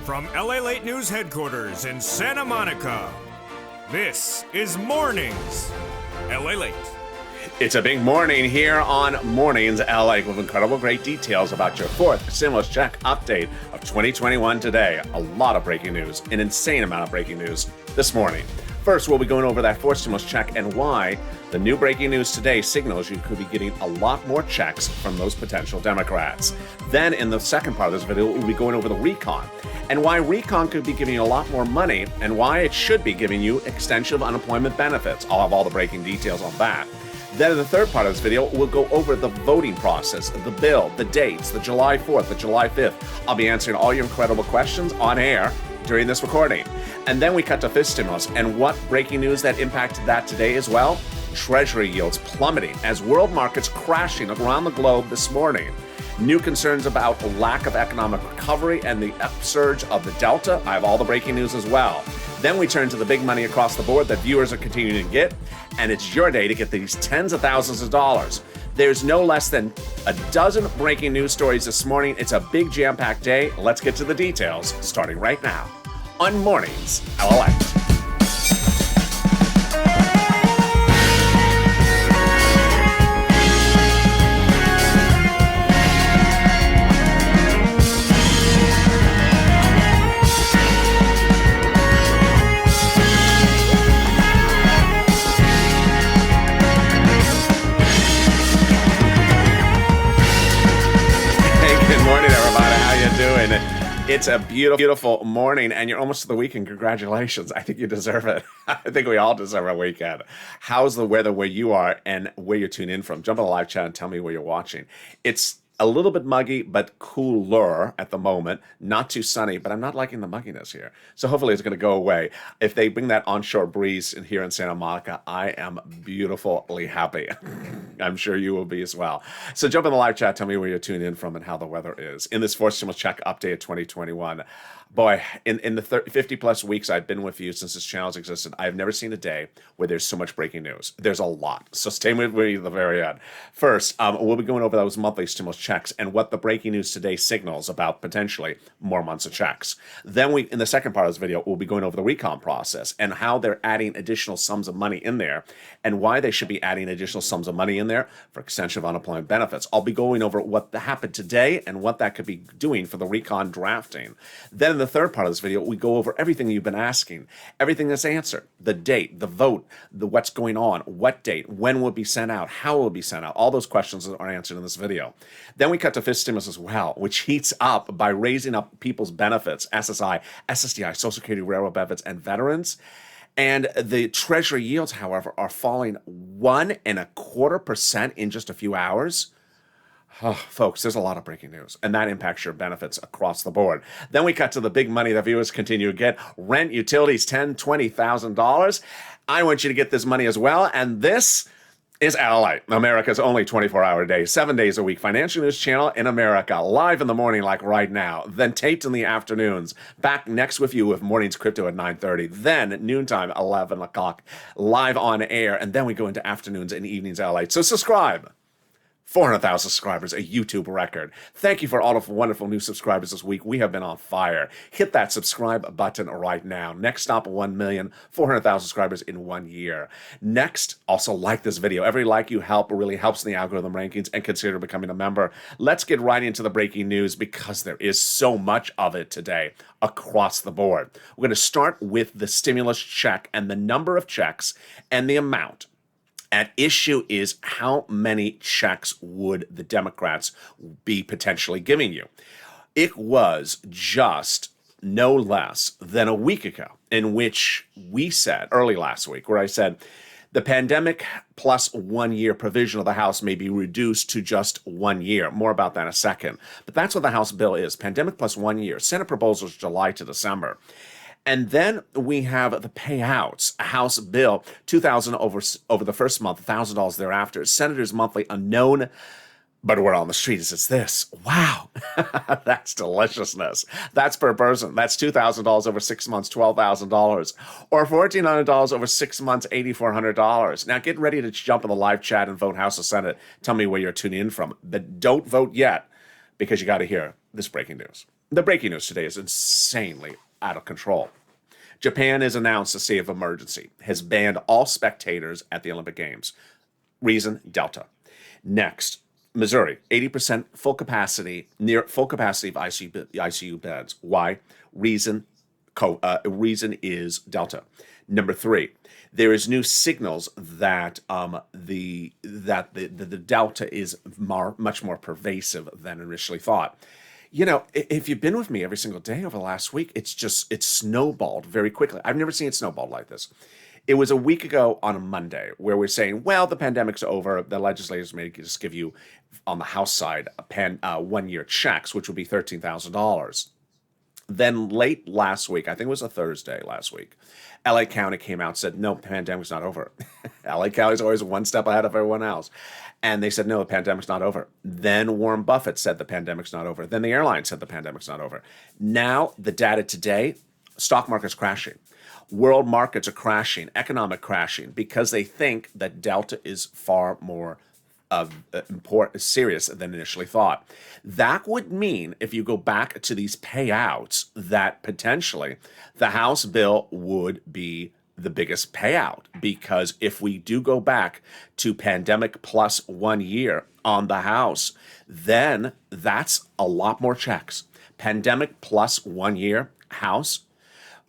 From LALATE News headquarters in Santa Monica, this is Mornings LALATE. It's a big morning here on Mornings LA with incredible great details about your fourth stimulus check update of 2021 today. A lot of breaking news, an insane amount of breaking news this morning. First, we'll be going over that fourth stimulus check and why the new breaking news today signals you could be getting a lot more checks from those potential Democrats. Then, in the second part of this video, we'll be going over the recon and why recon could be giving you a lot more money and why it should be giving you extension of unemployment benefits. I'll have all the breaking details on that. Then in the third part of this video, we'll go over the voting process, the bill, the dates, the July 4th, the July 5th. I'll be answering all your incredible questions on air during this recording. And then we cut to fifth stimulus and what breaking news that impacted that today as well. Treasury yields plummeting as world markets crashing around the globe this morning. New concerns about lack of economic recovery and the upsurge of the Delta. I have all the breaking news as well. Then we turn to the big money across the board that viewers are continuing to get, and it's your day to get these tens of thousands of dollars. There's no less than a dozen breaking news stories this morning. It's a big jam-packed day. Let's get to the details, starting right now on Mornings LALATE. It's a beautiful morning, and you're almost to the weekend. Congratulations. I think you deserve it. I think we all deserve a weekend. How's the weather where you are and where you're tuned in from? Jump on the live chat and tell me where you're watching. It's a little bit muggy, but cooler at the moment. Not too sunny, but I'm not liking the mugginess here. So hopefully it's going to go away. If they bring that onshore breeze in here in Santa Monica, I am beautifully happy. I'm sure you will be as well. So jump in the live chat, tell me where you're tuned in from and how the weather is. In this fourth stimulus check update of 2021, boy, in the 50 plus weeks I've been with you since this channel's existed, I've never seen a day where there's so much breaking news. There's a lot. So stay with me to the very end. First, we'll be going over those monthly stimulus checks and what the breaking news today signals about potentially more months of checks. Then in the second part of this video, we'll be going over the recon process and how they're adding additional sums of money in there and why they should be adding additional sums of money in there for extension of unemployment benefits. I'll be going over what happened today and what that could be doing for the recon drafting. Then in the third part of this video, we go over everything you've been asking, everything that's answered, the date, the vote, the what's going on, what date, when will it be sent out, how will it be sent out. All those questions are answered in this video. Then we cut to fifth stimulus as well, which heats up by raising up people's benefits, SSI, SSDI, Social Security, Railroad benefits, and veterans. And the Treasury yields, however, are falling 1.25% in just a few hours. Oh, folks, there's a lot of breaking news, and that impacts your benefits across the board. Then we cut to the big money that viewers continue to get. Rent, utilities, $10,000, $20,000. I want you to get this money as well, and this is LALATE, America's only 24-hour day, 7 days a week financial news channel in America, live in the morning like right now, then taped in the afternoons. Back next with you with Mornings Crypto at 9:30, then noontime, 11 o'clock, live on air, and then we go into afternoons and evenings LALATE. So subscribe. 400,000 subscribers, a YouTube record. Thank you for all of the wonderful new subscribers this week. We have been on fire. Hit that subscribe button right now. Next stop, 1,400,000 subscribers in 1 year. Next, also like this video. Every like you help really helps in the algorithm rankings and consider becoming a member. Let's get right into the breaking news because there is so much of it today across the board. We're going to start with the stimulus check and the number of checks and the amount. At issue is how many checks would the Democrats be potentially giving you? It was just no less than a week ago in which we said, early last week, where I said, the pandemic plus 1 year provision of the House may be reduced to just 1 year. More about that in a second. But that's what the House bill is, pandemic plus 1 year. Senate proposal is July to December. And then we have the payouts, a House bill, $2,000 over the first month, $1,000 thereafter. Senators monthly unknown, but we're on the streets. It's this. Wow, that's deliciousness. That's per person. That's $2,000 over 6 months, $12,000, or $1,400 over 6 months, $8,400. Now get ready to jump in the live chat and vote House or Senate. Tell me where you're tuning in from, but don't vote yet because you got to hear this breaking news. The breaking news today is insanely out of control. Japan has announced a state of emergency, has banned all spectators at the Olympic Games. Reason, Delta. Next, Missouri, 80% full capacity, near full capacity of ICU beds. Why? Reason is Delta. Number three, there is new signals that the Delta is much more pervasive than initially thought. You know, if you've been with me every single day over the last week, it's snowballed very quickly. I've never seen it snowballed like this. It was a week ago on a Monday where we're saying, well, the pandemic's over. The legislators may just give you, on the House side, 1-year checks, which would be $13,000. Then late last week, I think it was a Thursday last week, LA County came out and said, no, the pandemic's not over. LA County's always one step ahead of everyone else. And they said, no, the pandemic's not over. Then Warren Buffett said the pandemic's not over. Then the airline said the pandemic's not over. Now, the data today, stock market's crashing. World markets are crashing, economic crashing, because they think that Delta is far more serious than initially thought. That would mean, if you go back to these payouts, that potentially the House bill would be the biggest payout, because if we do go back to pandemic plus 1 year on the House, then that's a lot more checks. Pandemic plus 1 year House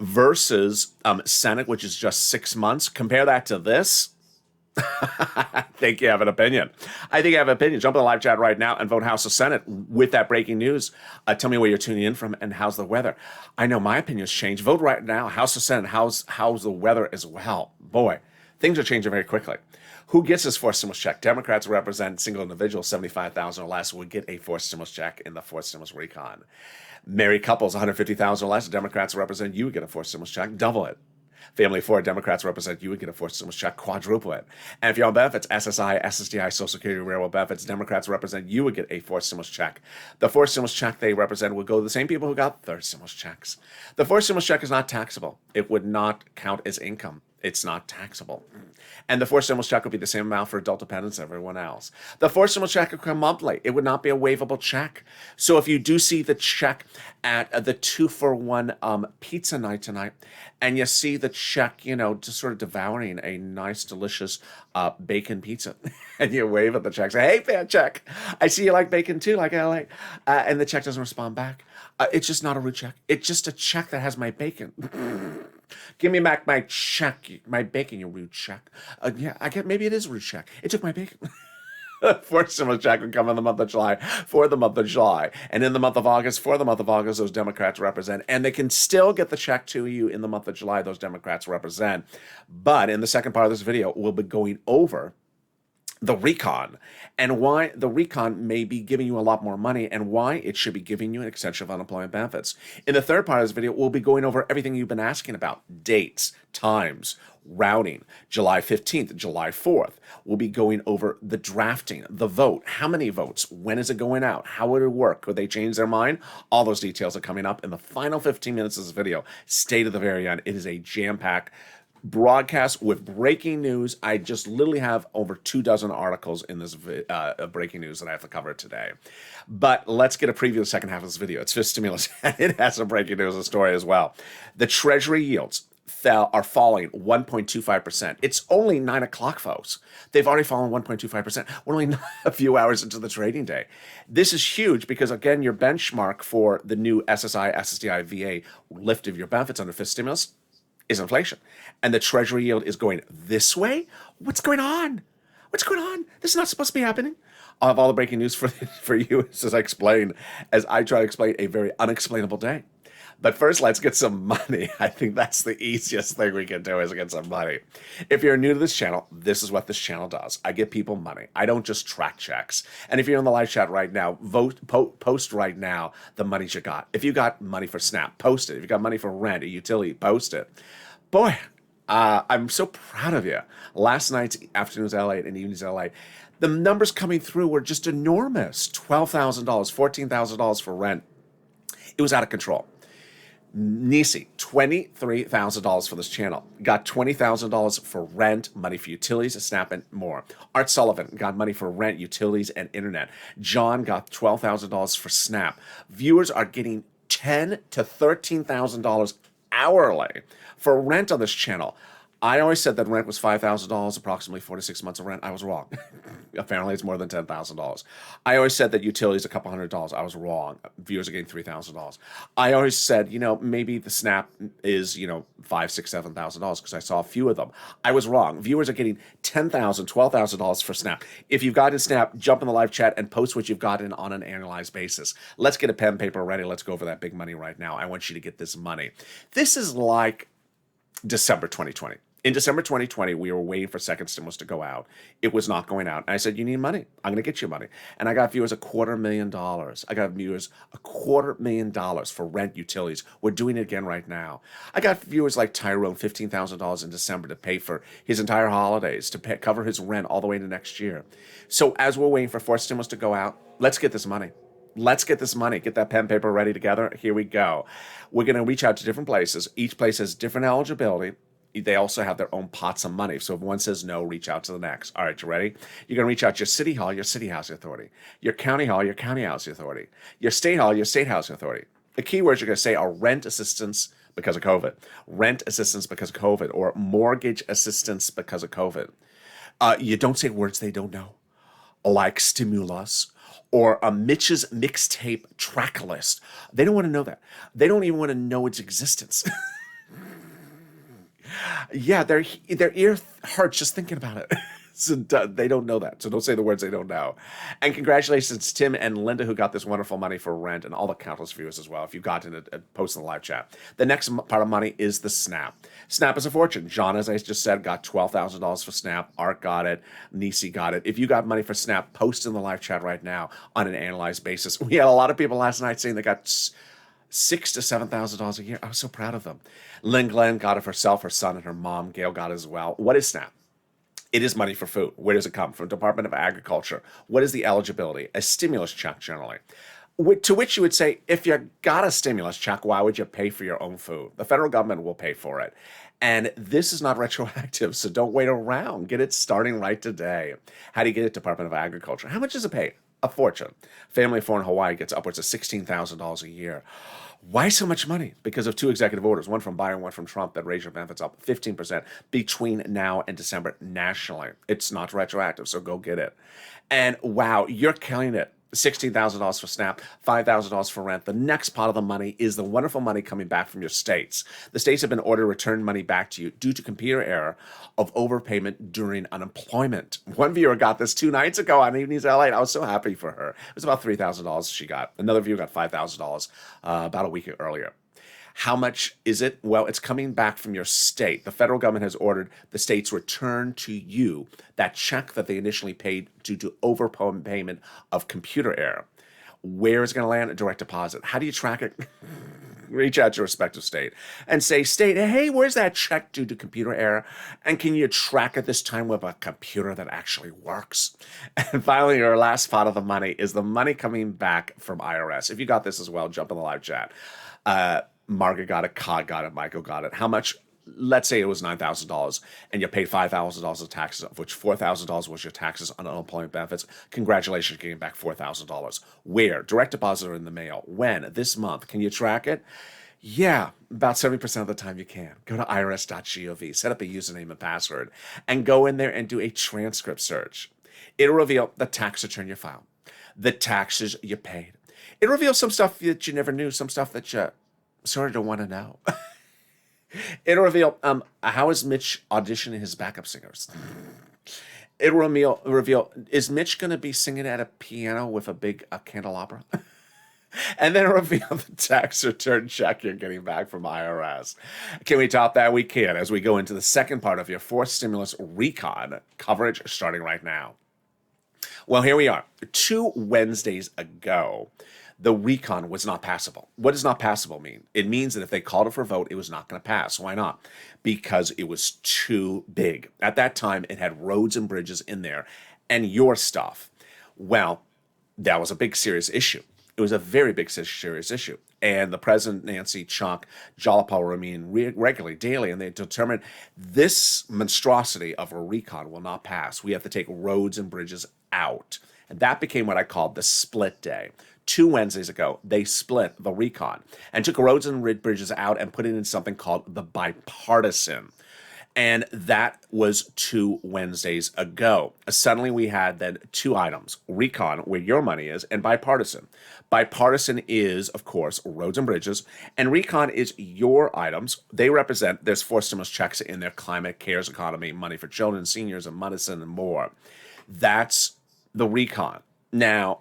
versus Senate, which is just 6 months. Compare that to this. I think you have an opinion. I think you have an opinion. Jump in the live chat right now and vote House or Senate with that breaking news. Tell me where you're tuning in from and how's the weather. I know my opinion's changed. Vote right now, House or Senate. How's the weather as well? Boy, things are changing very quickly. Who gets this forced stimulus check? Democrats represent single individuals, 75,000 or less, would get a forced stimulus check in the forced stimulus recon. Married couples, 150,000 or less, Democrats represent, you would get a forced stimulus check, double it. Family of 4, Democrats represent, you would get a forced stimulus check, quadruple it. And if you're on benefits, SSI, SSDI, Social Security, Railroad benefits, Democrats represent, you would get a forced stimulus check. The forced stimulus check they represent would go to the same people who got third stimulus checks. The forced stimulus check is not taxable. It would not count as income. It's not taxable. And the forced stimulus check would be the same amount for adult dependents as everyone else. The forced stimulus check would come monthly. It would not be a waivable check. So if you do see the check at the 2-for-1 pizza night tonight, and you see the check, just sort of devouring a nice, delicious bacon pizza, and you wave at the check, say, hey, fan check, I see you like bacon too, like LA, and the check doesn't respond back. It's just not a root check. It's just a check that has my bacon. Give me back my check, my bacon, you rude check. Maybe it is a rude check. It took my bacon. Forced stimulus check would come in the month of July for the month of July. And in the month of August, for the month of August, those Democrats represent. And they can still get the check to you in the month of July, those Democrats represent. But in the second part of this video, we'll be going over the recon and why the recon may be giving you a lot more money and why it should be giving you an extension of unemployment benefits. In the third part of this video, we'll be going over everything you've been asking about: dates, times, routing, July 15th, July 4th. We'll be going over the drafting, the vote, how many votes, when is it going out, how would it work, could they change their mind? All those details are coming up in the final 15 minutes of this video. Stay to the very end. It is a jam-packed broadcast with breaking news. I just literally have over 24 articles in this breaking news that I have to cover today. But let's get a preview of the second half of this video. It's fifth stimulus, and it has some breaking news and story as well. The Treasury yields are falling 1.25%. It's only 9 o'clock, folks. They've already fallen 1.25%. We're only a few hours into the trading day. This is huge because, again, your benchmark for the new SSI, SSDI, VA lift of your benefits under fifth stimulus is inflation. And the Treasury yield is going this way? What's going on? What's going on? This is not supposed to be happening. I'll have all the breaking news for you as I try to explain a very unexplainable day. But first, let's get some money. I think that's the easiest thing we can do is get some money. If you're new to this channel, this is what this channel does. I give people money. I don't just track checks. And if you're in the live chat right now, post right now the monies you got. If you got money for SNAP, post it. If you got money for rent or utility, post it. Boy, I'm so proud of you. Last night's afternoon's LA and evening's LA, the numbers coming through were just enormous. $12,000, $14,000 for rent. It was out of control. Nisi, $23,000 for this channel. Got $20,000 for rent, money for utilities, SNAP, and more. Art Sullivan got money for rent, utilities, and internet. John got $12,000 for SNAP. Viewers are getting $10,000 to $13,000 hourly for rent on this channel. I always said that rent was $5,000, approximately 4 to 6 months of rent. I was wrong. Apparently, it's more than $10,000. I always said that utilities a couple $100. I was wrong. Viewers are getting $3,000. I always said, maybe the snap is, $5,000, $6,000, $7,000 because I saw a few of them. I was wrong. Viewers are getting $10,000, $12,000 for snap. If you've gotten snap, jump in the live chat and post what you've gotten on an annualized basis. Let's get a pen and paper ready. Let's go over that big money right now. I want you to get this money. This is like December 2020. In December 2020, we were waiting for second stimulus to go out. It was not going out. And I said, you need money. I'm going to get you money. And I got viewers $250,000. I got viewers $250,000 for rent, utilities. We're doing it again right now. I got viewers like Tyrone, $15,000 in December to pay for his entire holidays, to cover his rent all the way into next year. So as we're waiting for fourth stimulus to go out, let's get this money. Let's get this money. Get that pen and paper ready together. Here we go. We're going to reach out to different places. Each place has different eligibility. They also have their own pots of money. So if one says no, reach out to the next. All right, you ready? You're going to reach out to your city hall, your city housing authority. Your county hall, your county housing authority. Your state hall, your state housing authority. The keywords you're going to say are rent assistance because of COVID, rent assistance because of COVID, or mortgage assistance because of COVID. You don't say words they don't know, like stimulus or a Mitch's mixtape track list. They don't want to know that. They don't even want to know its existence. Yeah, their ear hurts just thinking about it. So they don't know that. So don't say the words they don't know. And congratulations to Tim and Linda who got this wonderful money for rent, and all the countless viewers as well. If you've gotten it, post in the live chat. The next part of money is the snap. Snap is a fortune. John, as I just said, got $12,000 for snap. Art got it. Nisi got it. If you got money for snap, post in the live chat right now on an analyzed basis. We had a lot of people last night saying they got $6,000 to $7,000 a year. I was so proud of them. Lynn Glenn got it for herself, her son, and her mom. Gail got it as well. What is SNAP? It is money for food. Where does it come from? Department of Agriculture. What is the eligibility? A stimulus check, generally. To which you would say, if you got a stimulus check, why would you pay for your own food? The federal government will pay for it. And this is not retroactive, so don't wait around. Get it starting right today. How do you get it? Department of Agriculture. How much does it pay? A fortune. Family of four in Hawaii gets upwards of $16,000 a year. Why so much money? Because of two executive orders, one from Biden, one from Trump, that raise your benefits up 15% between now and December nationally. It's not retroactive, so go get it. And wow, you're killing it. $16,000 for SNAP, $5,000 for rent. The next pot of the money is the wonderful money coming back from your states. The states have been ordered to return money back to you due to computer error of overpayment during unemployment. One viewer got this 2 nights ago on Evenings LA. I was so happy for her. It was about $3,000 she got. Another viewer got $5,000 about a week earlier. How much is it? Well, it's coming back from your state. The federal government has ordered the states return to you that check that they initially paid due to overpayment of computer error. Where is it going to land? A direct deposit. How do you track it? Reach out to your respective state and say, state, hey, where's that check due to computer error? And can you track it this time with a computer that actually works? And finally, your last pot of the money is the money coming back from IRS. If you got this as well, jump in the live chat. Margaret got it, Cod got it, Michael got it. How much? Let's say it was $9,000 and you paid $5,000 of taxes, of which $4,000 was your taxes on unemployment benefits. Congratulations, getting back $4,000. Where? Direct deposit or in the mail. When? This month. Can you track it? Yeah, about 70% of the time you can. Go to irs.gov, set up a username and password, and go in there and do a transcript search. It'll reveal the tax return you filed, the taxes you paid. It'll reveal some stuff that you never knew, some stuff that you sort of don't want to know. It'll reveal how is Mitch auditioning his backup singers. It'll reveal is Mitch going to be singing at a piano with a big candelabra? And then reveal the tax return check you're getting back from IRS. Can we top that? We can, as we go into the second part of your fourth stimulus recon coverage starting right now. Well, here we are. 2 Wednesdays ago, the recon was not passable. What does not passable mean? It means that if they called it for a vote, it was not going to pass. Why not? Because it was too big. At that time, it had roads and bridges in there and your stuff. Well, that was a big, serious issue. It was a very big, serious issue. And the president, Nancy, Chuck, Jalapal were meeting regularly, daily, and they determined this monstrosity of a recon will not pass. We have to take roads and bridges out. And that became what I called the split day. 2 Wednesdays ago, they split the recon and took roads and bridges out and put it in something called the bipartisan. And that was 2 Wednesdays ago. Suddenly we had then 2 items, recon, where your money is, and bipartisan. Bipartisan is, of course, roads and bridges, and recon is your items. They represent, there's 4 stimulus checks in there, climate, cares, economy, money for children, seniors, and medicine, and more. That's the recon. Now,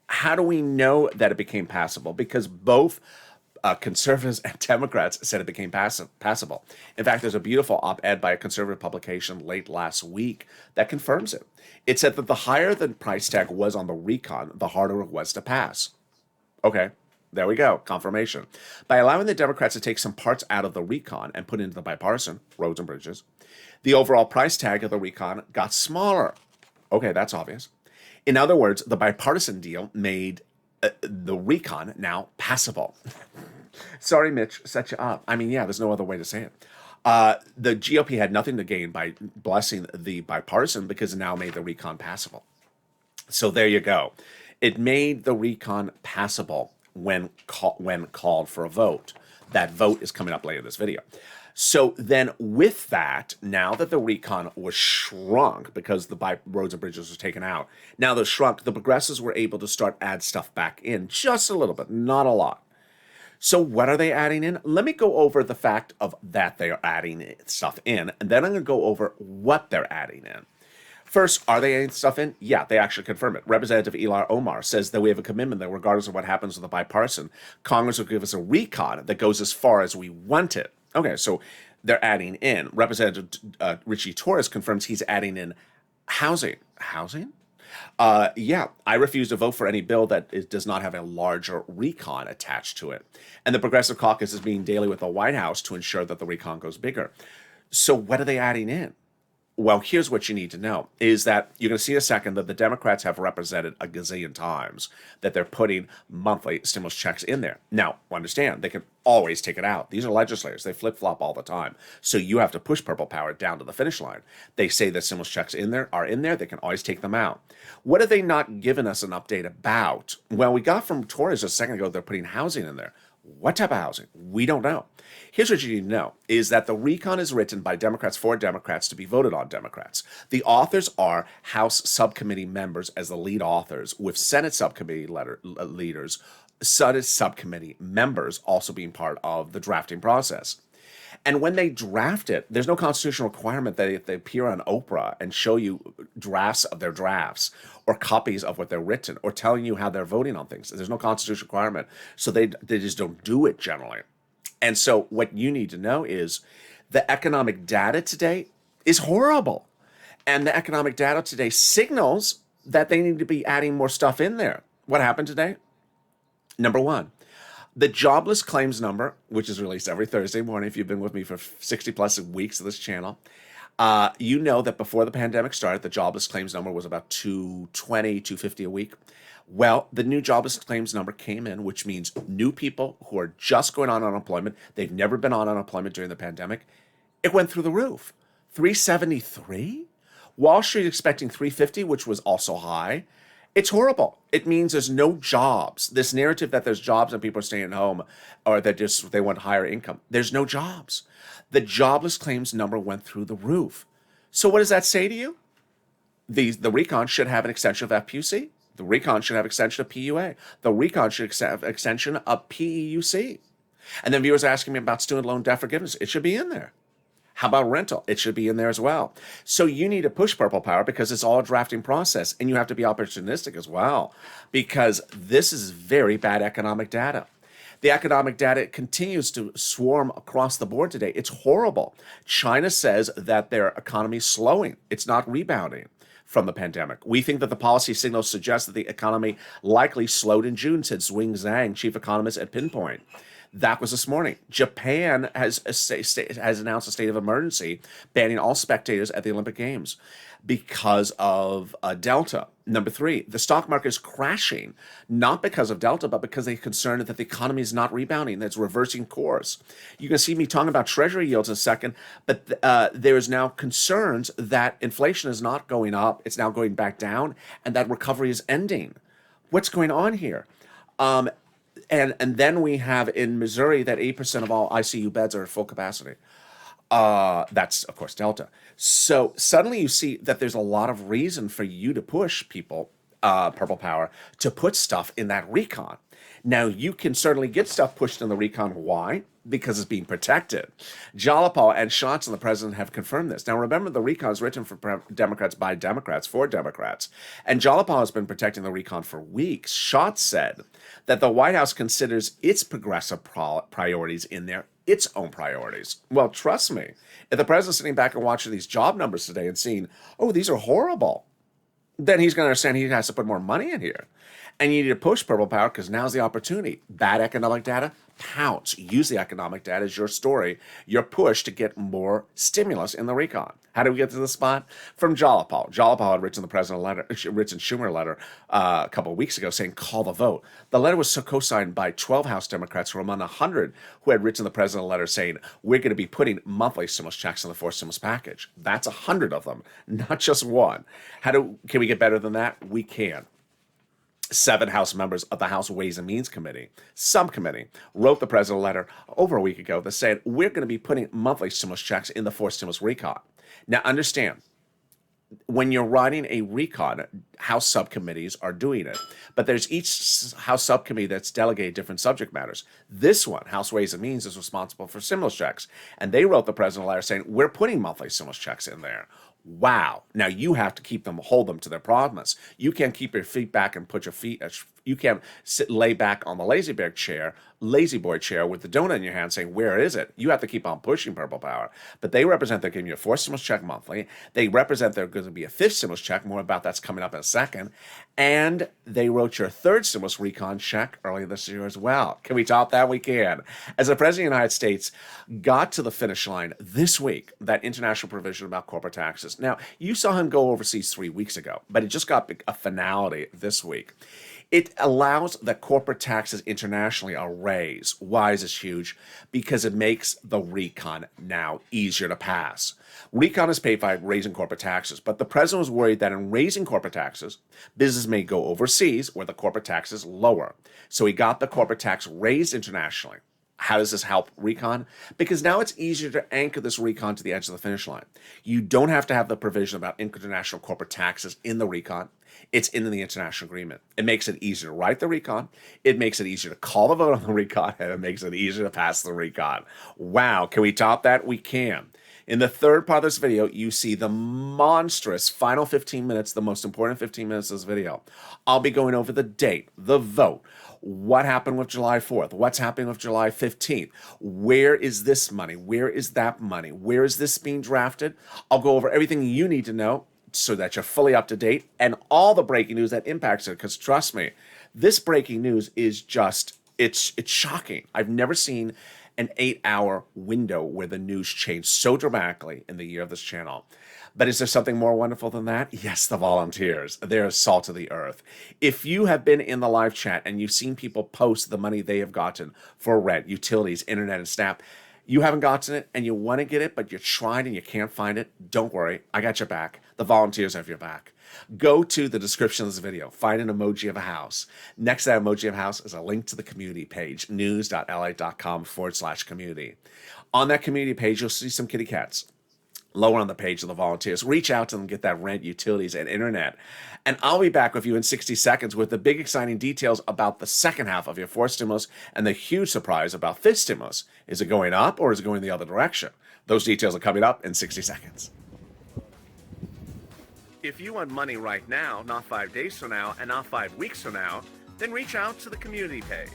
how do we know that it became passable? Because both conservatives and Democrats said it became passable. In fact, there's a beautiful op-ed by a conservative publication late last week that confirms it. It said that the higher the price tag was on the recon, the harder it was to pass. Okay, there we go, confirmation. By allowing the Democrats to take some parts out of the recon and put into the bipartisan, roads and bridges, the overall price tag of the recon got smaller. Okay, that's obvious. In other words, the bipartisan deal made the recon now passable. Sorry, Mitch, set you up. I mean, yeah, there's no other way to say it. The GOP had nothing to gain by blessing the bipartisan because it now made the recon passable. So there you go. It made the recon passable when called for a vote. That vote is coming up later in this video. So then with that, now that the recon was shrunk because the roads and bridges were taken out, now they're shrunk, the progressives were able to start add stuff back in just a little bit, not a lot. So what are they adding in? Let me go over the fact of that they are adding stuff in, and then I'm going to go over what they're adding in. First, are they adding stuff in? Yeah, they actually confirm it. Representative Ilar Omar says that we have a commitment that regardless of what happens with the bipartisan, Congress will give us a recon that goes as far as we want it. Okay, so they're adding in. Representative Richie Torres confirms he's adding in housing. Housing? Yeah, I refuse to vote for any bill that does not have a larger recon attached to it. And the Progressive Caucus is meeting daily with the White House to ensure that the recon goes bigger. So what are they adding in? Well, here's what you need to know, is that you're going to see in a second that the Democrats have represented a gazillion times that they're putting monthly stimulus checks in there. Now, understand, they can always take it out. These are legislators. They flip-flop all the time. So you have to push purple power down to the finish line. They say that stimulus checks are in there. They can always take them out. What have they not given us an update about? Well, we got from Torres a second ago, they're putting housing in there. What type of housing? We don't know. Here's what you need to know, is that the recon is written by Democrats for Democrats to be voted on Democrats. The authors are House subcommittee members as the lead authors, with Senate subcommittee leaders, Senate subcommittee members also being part of the drafting process. And when they draft it, there's no constitutional requirement that they appear on Oprah and show you drafts of their drafts or copies of what they're written or telling you how they're voting on things. There's no constitutional requirement. So they just don't do it generally. And so what you need to know is the economic data today is horrible. And the economic data today signals that they need to be adding more stuff in there. What happened today? Number one, the jobless claims number, which is released every Thursday morning, if you've been with me for 60 plus weeks of this channel, you know that before the pandemic started, the jobless claims number was about 220, 250 a week. Well, the new jobless claims number came in, which means new people who are just going on unemployment. They've never been on unemployment during the pandemic. It went through the roof. 373? Wall Street expecting 350, which was also high. It's horrible. It means there's no jobs. This narrative that there's jobs and people are staying at home or that they want higher income. There's no jobs. The jobless claims number went through the roof. So what does that say to you? The recon should have an extension of FPUC. The recon should have extension of PUA. The recon should have extension of PEUC. And then viewers are asking me about student loan debt forgiveness. It should be in there. How about rental? It should be in there as well. So you need to push purple power because it's all a drafting process, and you have to be opportunistic as well because this is very bad economic data. The economic data continues to swarm across the board today. It's horrible. China says that their economy is slowing. It's not rebounding from the pandemic. We think that the policy signals suggest that the economy likely slowed in June, said Zwing Zhang, chief economist at Pinpoint. That was this morning. Japan has announced a state of emergency, banning all spectators at the Olympic Games because of Delta. Number three, the stock market is crashing, not because of Delta, but because they're concerned that the economy is not rebounding, that it's reversing course. You can see me talking about treasury yields in a second, but there is now concerns that inflation is not going up, it's now going back down, and that recovery is ending. What's going on here? And then we have in Missouri that 8% of all ICU beds are at full capacity. That's, of course, Delta. So suddenly you see that there's a lot of reason for you to push people, Purple Power, to put stuff in that recon. Now, you can certainly get stuff pushed in the recon. Why? Because it's being protected. Jalapal and Schatz and the president have confirmed this. Now, remember, the recon is written for Democrats by Democrats for Democrats. And Jalapal has been protecting the recon for weeks. Schatz said that the White House considers its progressive priorities in there its own priorities. Well, trust me, if the president's sitting back and watching these job numbers today and seeing, oh, these are horrible, then he's going to understand he has to put more money in here. And you need to push Purple Power because now's the opportunity. Bad economic data, pounce. Use the economic data as your story, your push to get more stimulus in the recon. How did we get to this spot? From Jalapal. Jalapal had written the president a letter, written Schumer a letter a couple of weeks ago saying, call the vote. The letter was co-signed by 12 House Democrats who were among 100 who had written the president a letter saying, we're going to be putting monthly stimulus checks in the fourth stimulus package. That's 100 of them, not just one. Can we get better than that? We can. 7 House members of the House Ways and Means Committee, subcommittee, wrote the president a letter over a week ago that said, we're going to be putting monthly stimulus checks in the fourth stimulus recon. Now, understand, when you're writing a recon, House subcommittees are doing it. But there's each House subcommittee that's delegated different subject matters. This one, House Ways and Means, is responsible for stimulus checks. And they wrote the president a letter saying, we're putting monthly stimulus checks in there. Wow. Now you have to hold them to their promise. You can't keep your feet back and put your feet, you can't lay back on the lazy boy chair with the donut in your hand saying, where is it? You have to keep on pushing Purple Power. But they represent they're giving you a fourth stimulus check monthly. They represent there's going to be a fifth stimulus check. More about that's coming up in a second. And they wrote your third stimulus recon check earlier this year as well. Can we top that? We can. As the President of the United States got to the finish line this week, that international provision about corporate taxes. Now, you saw him go overseas 3 weeks ago, but it just got a finality this week. It allows that corporate taxes internationally are raised. Why is this huge? Because it makes the recon now easier to pass. Recon is paid by raising corporate taxes, but the president was worried that in raising corporate taxes, business may go overseas where the corporate tax is lower. So he got the corporate tax raised internationally. How does this help recon? Because now it's easier to anchor this recon to the edge of the finish line. You don't have to have the provision about international corporate taxes in the recon. It's in the international agreement. It makes it easier to write the recon. It makes it easier to call the vote on the recon, and it makes it easier to pass the recon. Wow, can we top that? We can. In the third part of this video, you see the monstrous final 15 minutes, the most important 15 minutes of this video. I'll be going over the date, the vote, what happened with July 4th, what's happening with July 15th, where is this money, where is that money, where is this being drafted? I'll go over everything you need to know so that you're fully up to date and all the breaking news that impacts it, because trust me, this breaking news is just, it's shocking. I've never seen an 8-hour window where the news changed so dramatically in the year of this channel. But is there something more wonderful than that? Yes, the volunteers. They're salt of the earth. If you have been in the live chat and you've seen people post the money they have gotten for rent, utilities, internet, and SNAP, you haven't gotten it and you want to get it, but you're trying and you can't find it, don't worry. I got your back. The volunteers have your back. Go to the description of this video. Find an emoji of a house. Next to that emoji of a house is a link to the community page, news.la.com/community. On that community page, you'll see some kitty cats. Lower on the page of the volunteers. Reach out to them, get that rent, utilities, and internet. And I'll be back with you in 60 seconds with the big exciting details about the second half of your fourth stimulus and the huge surprise about fifth stimulus. Is it going up or is it going the other direction? Those details are coming up in 60 seconds. If you want money right now, not 5 days from now, and not 5 weeks from now, then reach out to the community page.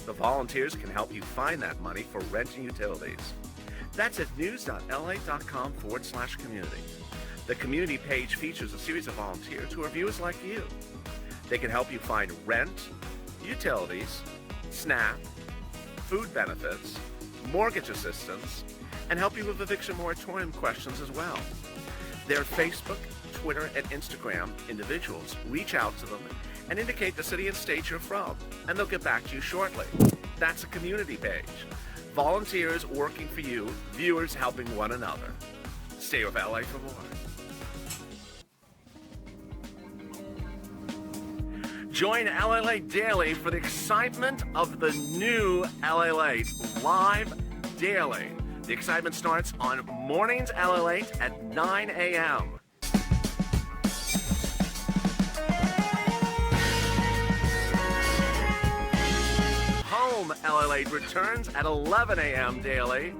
The volunteers can help you find that money for rent and utilities. That's at news.la.com/community. The community page features a series of volunteers who are viewers like you. They can help you find rent, utilities, SNAP, food benefits, mortgage assistance, and help you with eviction moratorium questions as well. Their Facebook, Twitter, and Instagram individuals reach out to them and indicate the city and state you're from, and they'll get back to you shortly. That's a community page. Volunteers working for you, viewers helping one another. Stay with LA for more. Join LALATE Daily for the excitement of the new LALATE live daily. The excitement starts on Mornings LALATE at 9 a.m. Home LALATE returns at 11 a.m. daily.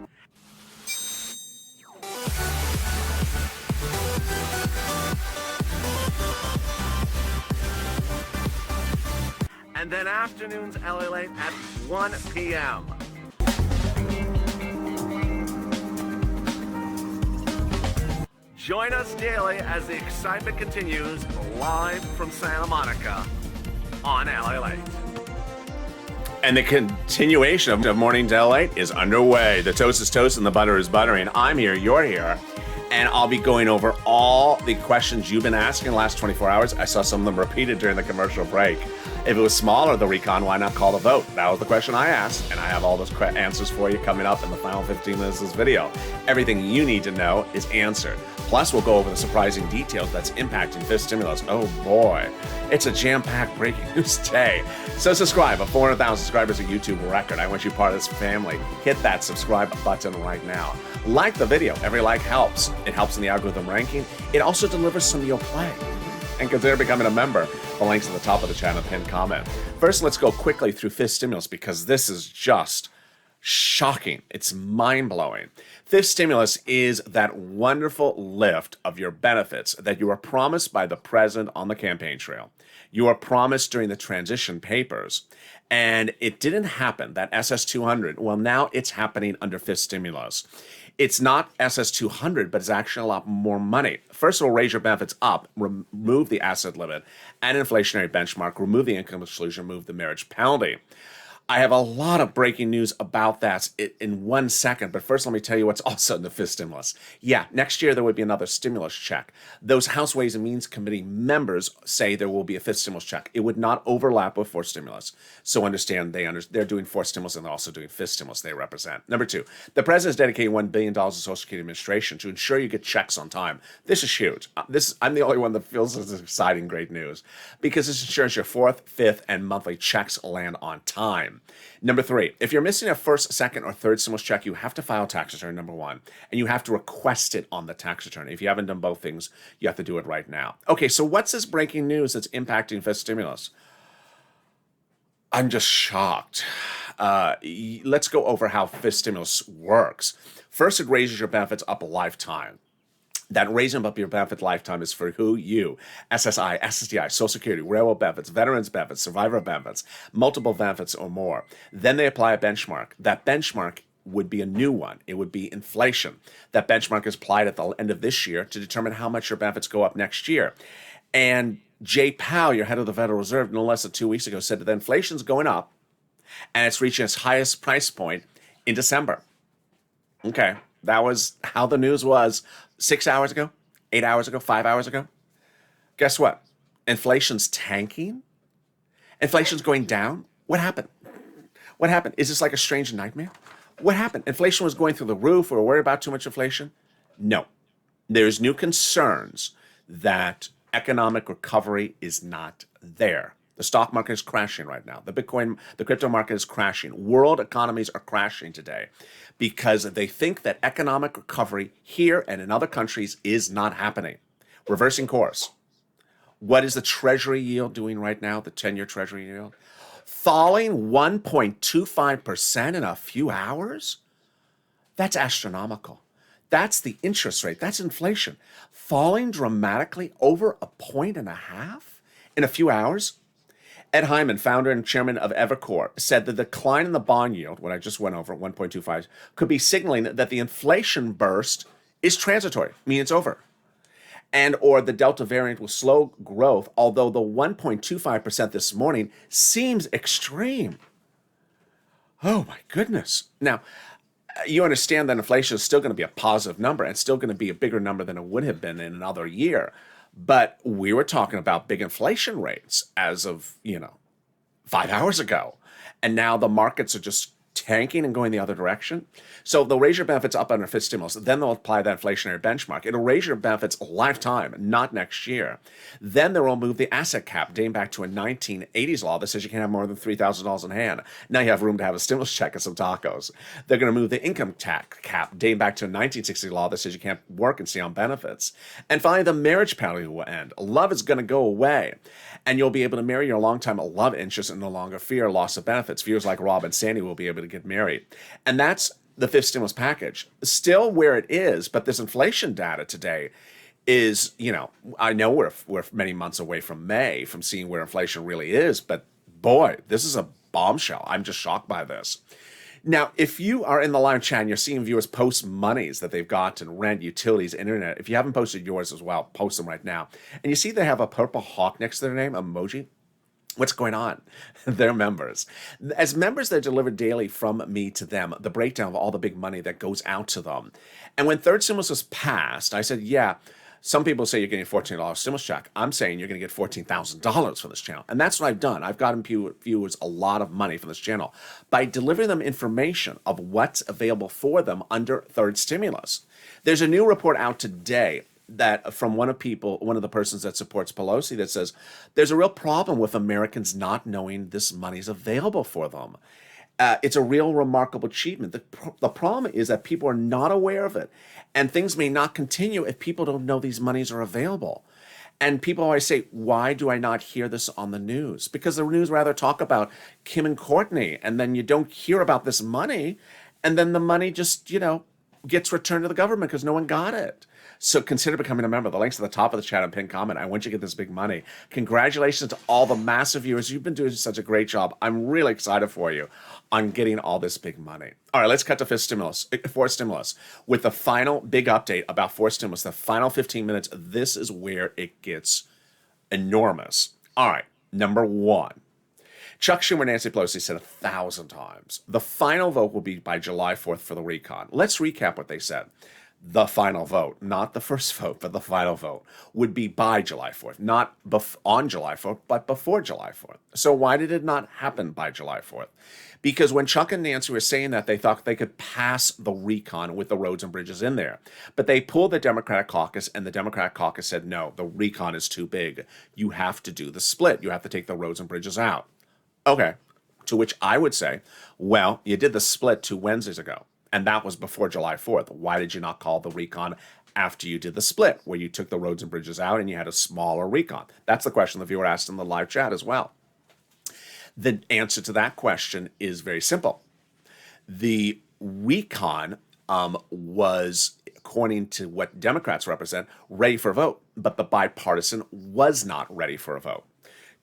And then afternoons LALATE at 1 p.m. Join us daily as the excitement continues live from Santa Monica on LALATE. And the continuation of Morning LALATE is underway. The toast is toast and the butter is buttering. I'm here, you're here. And I'll be going over all the questions you've been asking in the last 24 hours. I saw some of them repeated during the commercial break. If it was smaller, the recon, why not call the vote? That was the question I asked, and I have all those answers for you coming up in the final 15 minutes of this video. Everything you need to know is answered. Plus, we'll go over the surprising details that's impacting fifth stimulus. Oh boy, it's a jam-packed breaking news day. So subscribe. A 400,000 subscribers, a YouTube record. I want you part of this family. Hit that subscribe button right now. Like the video. Every like helps. It helps in the algorithm ranking. It also delivers some you'll play. And consider becoming a member. The link's at the top of the channel, pinned comment. First, let's go quickly through fifth stimulus because this is just shocking. It's mind-blowing. Fifth stimulus is that wonderful lift of your benefits that you were promised by the president on the campaign trail. You were promised during the transition papers, and it didn't happen. That SS200, well, now it's happening under fifth stimulus. It's not SS200, but it's actually a lot more money. First, it'll raise your benefits up, remove the asset limit and inflationary benchmark, remove the income exclusion, remove the marriage penalty. I have a lot of breaking news about that in 1 second, but first let me tell you what's also in the fifth stimulus. Yeah, next year there would be another stimulus check. Those House Ways and Means Committee members say there will be a fifth stimulus check. It would not overlap with fourth stimulus. So understand they're doing fourth stimulus and they're also doing fifth stimulus they represent. Number two, the president is dedicating $1 billion to Social Security Administration to ensure you get checks on time. This is huge. I'm the only one that feels this is exciting, great news because this ensures your fourth, fifth, and monthly checks land on time. Number three, if you're missing a first, second, or third stimulus check, you have to file a tax return, number one, and you have to request it on the tax return. If you haven't done both things, you have to do it right now. Okay, so what's this breaking news that's impacting fifth stimulus? I'm just shocked. Let's go over how fifth stimulus works. First, it raises your benefits up a lifetime. That raising up your benefit lifetime is for who? You. SSI, SSDI, Social Security, railroad benefits, veterans benefits, survivor benefits, multiple benefits or more. Then they apply a benchmark. That benchmark would be a new one. It would be inflation. That benchmark is applied at the end of this year to determine how much your benefits go up next year. And Jay Powell, your head of the Federal Reserve, no less than 2 weeks ago, said that inflation's going up and it's reaching its highest price point in December. Okay, that was how the news was 6 hours ago, 8 hours ago, 5 hours ago. Guess what? Inflation's tanking. Inflation's going down. What happened? What happened? Is this like a strange nightmare? What happened? Inflation was going through the roof. We were worried about too much inflation? No. There's new concerns that economic recovery is not there. The stock market is crashing right now. The crypto market is crashing. World economies are crashing today because they think that economic recovery here and in other countries is not happening. Reversing course. What is the Treasury yield doing right now, the 10-year Treasury yield? Falling 1.25% in a few hours? That's astronomical. That's the interest rate. That's inflation. Falling dramatically over 1.5 points in a few hours? Ed Hyman, founder and chairman of Evercore, said the decline in the bond yield, what I just went over, 1.25, could be signaling that the inflation burst is transitory, meaning it's over. And or the Delta variant will slow growth, although the 1.25% this morning seems extreme. Oh my goodness. Now, you understand that inflation is still going to be a positive number and still going to be a bigger number than it would have been in another year. But we were talking about big inflation rates as of, 5 hours ago. And now the markets are just tanking and going the other direction. So they'll raise your benefits up under fifth stimulus. Then they'll apply that inflationary benchmark. It'll raise your benefits lifetime, not next year. Then they'll remove the asset cap dating back to a 1980s law that says you can't have more than $3,000 in hand. Now you have room to have a stimulus check and some tacos. They're going to move the income tax cap dating back to a 1960 law that says you can't work and stay on benefits. And finally, the marriage penalty will end. Love is going to go away. And you'll be able to marry your longtime love interest and no longer fear loss of benefits. Viewers like Rob and Sandy will be able to get married. And that's the fifth stimulus package. Still where it is, but this inflation data today is, I know we're many months away from May, from seeing where inflation really is, but boy, this is a bombshell. I'm just shocked by this. Now, if you are in the live chat and you're seeing viewers post monies that they've got in rent, utilities, internet, if you haven't posted yours as well, post them right now. And you see they have a purple hawk next to their name, emoji. What's going on? They're members. As members, they're delivered daily from me to them, the breakdown of all the big money that goes out to them. And when third stimulus was passed, I said, yeah, some people say you're getting a $14 stimulus check. I'm saying you're going to get $14,000 for this channel. And that's what I've done. I've gotten viewers a lot of money from this channel by delivering them information of what's available for them under third stimulus. There's a new report out today that from one of the persons that supports Pelosi that says there's a real problem with Americans not knowing this money's available for them. It's a real remarkable achievement. The problem is that people are not aware of it, and things may not continue if people don't know these monies are available. And people always say, why do I not hear this on the news? Because the news rather talk about Kim and Courtney, and then you don't hear about this money, and then the money just, gets returned to the government because no one got it. So consider becoming a member. The link's at the top of the chat and pinned comment. I want you to get this big money. Congratulations to all the massive viewers. You've been doing such a great job. I'm really excited for you on getting all this big money. All right, let's cut to fourth stimulus. With the final big update about fourth stimulus, the final 15 minutes, this is where it gets enormous. All right, number one. Chuck Schumer and Nancy Pelosi said 1,000 times, the final vote will be by July 4th for the recon. Let's recap what they said. The final vote, not the first vote, but the final vote, would be by July 4th, not on July 4th, but before July 4th. So why did it not happen by July 4th? Because when Chuck and Nancy were saying that, they thought they could pass the recon with the roads and bridges in there. But they pulled the Democratic caucus, and the Democratic caucus said, no, the recon is too big. You have to do the split. You have to take the roads and bridges out. Okay, to which I would say, well, you did the split 2 Wednesdays ago, and that was before July 4th. Why did you not call the recon after you did the split, where you took the roads and bridges out and you had a smaller recon? That's the question the viewer asked in the live chat as well. The answer to that question is very simple. The recon was, according to what Democrats represent, ready for a vote, but the bipartisan was not ready for a vote.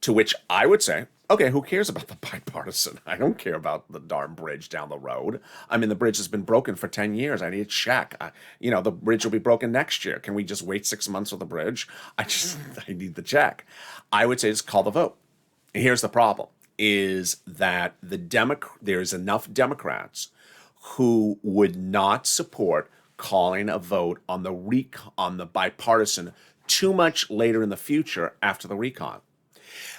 To which I would say, okay, who cares about the bipartisan? I don't care about the darn bridge down the road. I mean, the bridge has been broken for 10 years. I need a check. The bridge will be broken next year. Can we just wait 6 months for the bridge? I need the check. I would say just call the vote. And here's the problem, is that there's enough Democrats who would not support calling a vote on the bipartisan too much later in the future after the recon.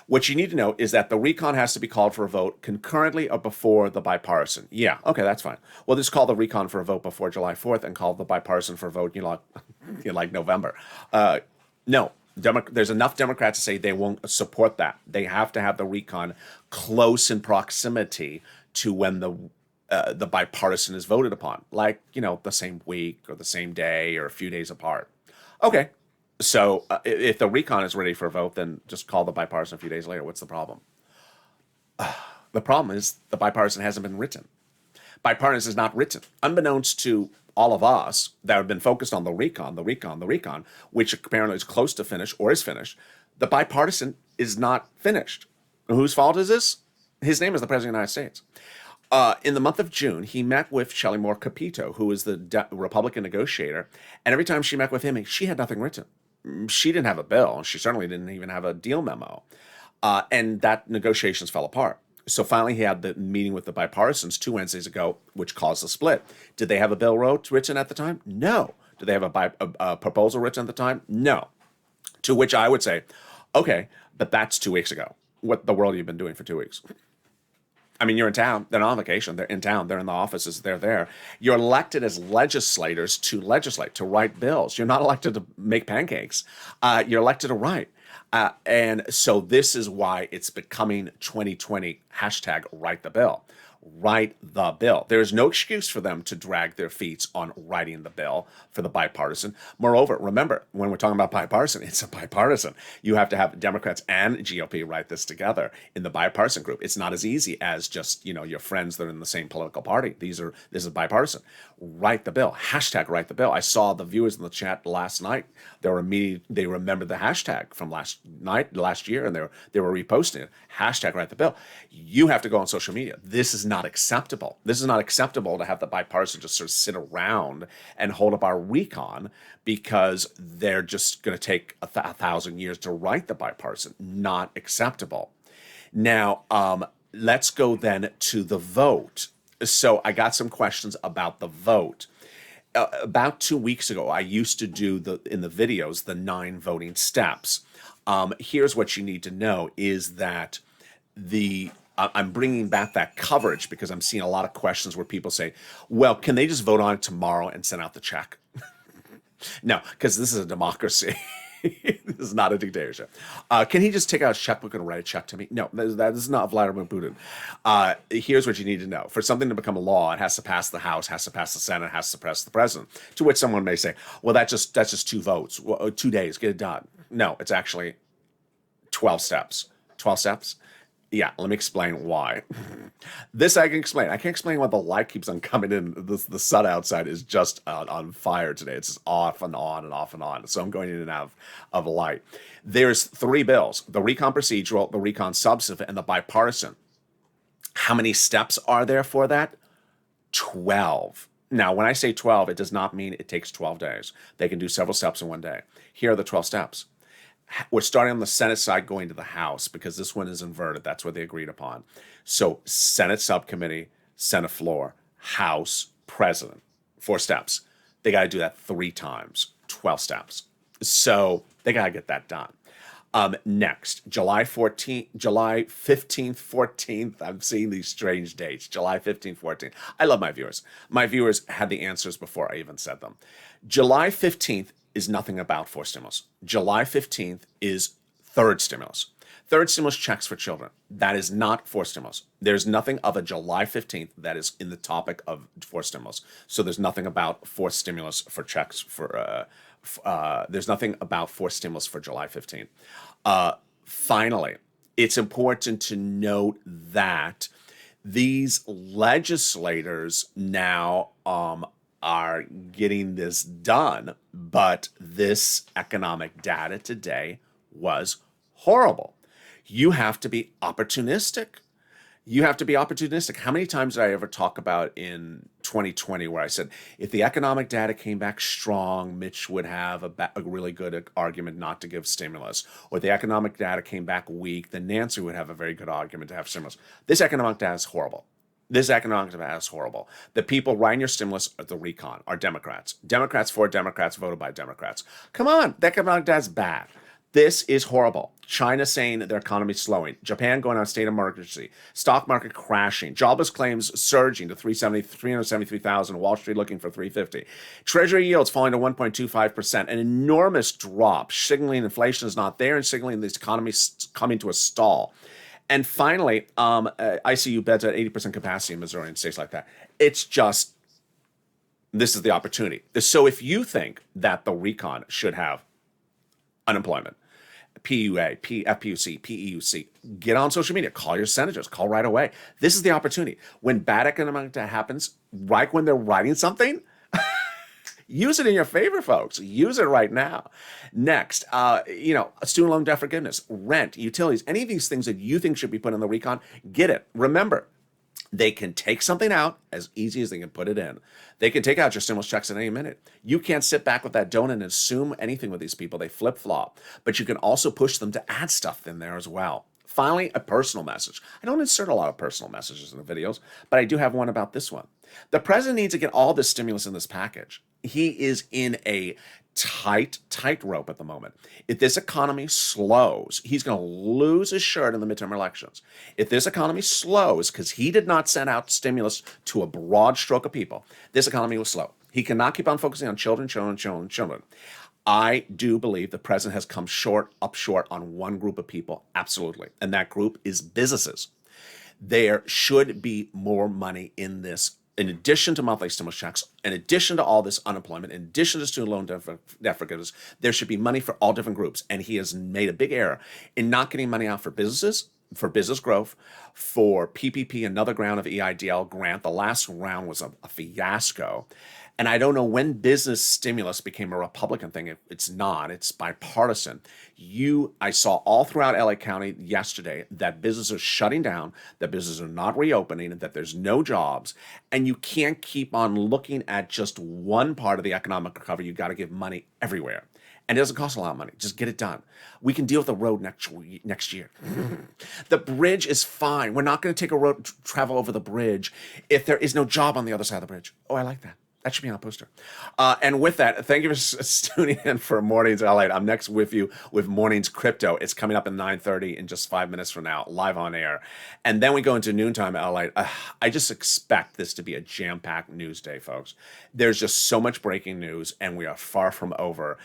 What you need to know is that the recon has to be called for a vote concurrently or before the bipartisan. Yeah, okay, that's fine. Well, just call the recon for a vote before July 4th and call the bipartisan for a vote, like November. No, there's enough Democrats to say they won't support that. They have to have the recon close in proximity to when the bipartisan is voted upon, like, the same week or the same day or a few days apart. Okay. So if the recon is ready for a vote, then just call the bipartisan a few days later. What's the problem? The problem is the bipartisan hasn't been written. Bipartisan is not written. Unbeknownst to all of us that have been focused on the recon, which apparently is close to finish or is finished, the bipartisan is not finished. Whose fault is this? His name is the President of the United States. In the month of June, he met with Shelley Moore Capito, who is the Republican negotiator, and every time she met with him, she had nothing written. She didn't have a bill. She certainly didn't even have a deal memo. And that negotiations fell apart. So finally, he had the meeting with the bipartisans 2 Wednesdays ago, which caused the split. Did they have a bill written at the time? No. Did they have a proposal written at the time? No. To which I would say, okay, but that's 2 weeks ago. What the world have you been doing for 2 weeks? I mean, you're in town. They're not on vacation. They're in town. They're in the offices. They're there. You're elected as legislators to legislate, to write bills. You're not elected to make pancakes. You're elected to write. And so this is why it's becoming 2020 hashtag write the bill. Write the bill. There's no excuse for them to drag their feet on writing the bill for the bipartisan. Moreover, remember, when we're talking about bipartisan, it's a bipartisan. You have to have Democrats and GOP write this together in the bipartisan group. It's not as easy as just, your friends that are in the same political party. This is bipartisan. Write the bill. Hashtag write the bill. I saw the viewers in the chat last night. They remembered the hashtag from last year, and they were reposting it. Hashtag write the bill. You have to go on social media. This is not acceptable. This is not acceptable to have the bipartisan just sort of sit around and hold up our recon because they're just going to take 1,000 years to write the bipartisan. Not acceptable. Now, let's go then to the vote. So I got some questions about the vote. About 2 weeks ago, I used to do in the videos the 9 voting steps. Here's what you need to know is that I'm bringing back that coverage because I'm seeing a lot of questions where people say, well, can they just vote on it tomorrow and send out the check? No, because this is a democracy. This is not a dictatorship. Can he just take out a checkbook and write a check to me? No, that is not Vladimir Putin. Here's what you need to know. For something to become a law, it has to pass the House, has to pass the Senate, has to pass the President. To which someone may say, well, that's just 2 votes, 2 days, get it done. No, it's actually 12 steps. 12 steps? Yeah, let me explain why. This I can explain. I can't explain why the light keeps on coming in. The sun outside is just on fire today. It's just off and on and off and on. So I'm going in and out of light. There's 3 bills: the recon procedural, the recon substantive, and the bipartisan. How many steps are there for that? 12. Now, when I say 12, it does not mean it takes 12 days. They can do several steps in one day. Here are the 12 steps. We're starting on the Senate side going to the House because this one is inverted. That's what they agreed upon. So Senate subcommittee, Senate floor, House, President. 4 steps. They got to do that 3 times. 12 steps. So they got to get that done. Next, July 15th, 14th. I'm seeing these strange dates. July 15th, 14th. I love my viewers. My viewers had the answers before I even said them. July 15th is nothing about 4 stimulus. July 15th is 3rd stimulus. 3rd stimulus checks for children. That is not 4 stimulus. There's nothing of a July 15th that is in the topic of 4 stimulus. So there's nothing about 4 stimulus for checks for, there's nothing about 4 stimulus for July 15th. Finally, it's important to note that these legislators now, are getting this done, but this economic data today was horrible. You have to be opportunistic. You have to be opportunistic. How many times did I ever talk about in 2020 where I said, if the economic data came back strong, Mitch would have a really good argument not to give stimulus. Or if the economic data came back weak, then Nancy would have a very good argument to have stimulus. This economic data is horrible. This economic data is horrible. The people writing your stimulus are the recon, are Democrats. Democrats for Democrats, voted by Democrats. Come on, the economic data is bad. This is horrible. China saying their economy is slowing. Japan going on a state of emergency. Stock market crashing. Jobless claims surging to 373,000. Wall Street looking for 350. Treasury yields falling to 1.25%. An enormous drop, signaling inflation is not there and signaling this economy is coming to a stall. And finally, ICU beds at 80% capacity in Missouri and states like that. It's just, this is the opportunity. So if you think that the recon should have unemployment, PUA, FPUC, PEUC, get on social media, call your senators, call right away. This is the opportunity. When bad economic data happens, right when they're writing something, use it in your favor, folks. Use it right now. Next, student loan debt forgiveness, rent, utilities, any of these things that you think should be put in the recon, get it. Remember, they can take something out as easy as they can put it in. They can take out your stimulus checks at any minute. You can't sit back with that donut and assume anything with these people. They flip-flop. But you can also push them to add stuff in there as well. Finally, a personal message. I don't insert a lot of personal messages in the videos, but I do have one about this one. The president needs to get all this stimulus in this package. He is in a tightrope at the moment. If this economy slows, he's going to lose his shirt in the midterm elections. If this economy slows, because he did not send out stimulus to a broad stroke of people, this economy will slow. He cannot keep on focusing on children. I do believe the president has come short on one group of people, absolutely. And that group is businesses. There should be more money in this. In addition to monthly stimulus checks, in addition to all this unemployment, in addition to student loan debt forgiveness, there should be money for all different groups. And he has made a big error in not getting money out for businesses, for business growth, for PPP, another round of EIDL grant. The last round was a fiasco. And I don't know when business stimulus became a Republican thing. It's not. It's bipartisan. I saw all throughout LA County yesterday that businesses are shutting down, that businesses are not reopening, and that there's no jobs. And you can't keep on looking at just one part of the economic recovery. You've got to give money everywhere. And it doesn't cost a lot of money. Just get it done. We can deal with the road next year. The bridge is fine. We're not going to take a road travel over the bridge if there is no job on the other side of the bridge. Oh, I like that. That should be on a poster. And with that, thank you for tuning in for Mornings LALATE. I'm next with you with Mornings Crypto. It's coming up at 9:30 in just 5 minutes from now, live on air. And then we go into noontime LALATE. I just expect this to be a jam-packed news day, folks. There's just so much breaking news, and we are far from over.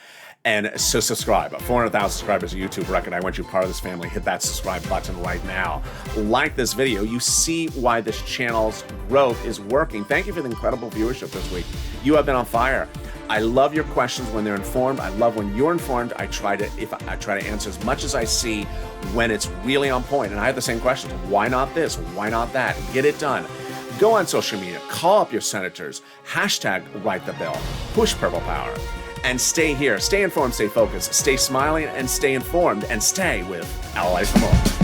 And so subscribe. 400,000 subscribers, a YouTube record. I want you part of this family. Hit that subscribe button right now. Like this video. You see why this channel's growth is working. Thank you for the incredible viewership this week. You have been on fire. I love your questions when they're informed. I love when you're informed. I try to answer as much as I see when it's really on point. And I have the same questions. Why not this? Why not that? Get it done. Go on social media. Call up your senators. Hashtag write the bill. Push Purple Power. And stay here. Stay informed, stay focused, stay smiling, and stay informed, and stay with LALATE for more.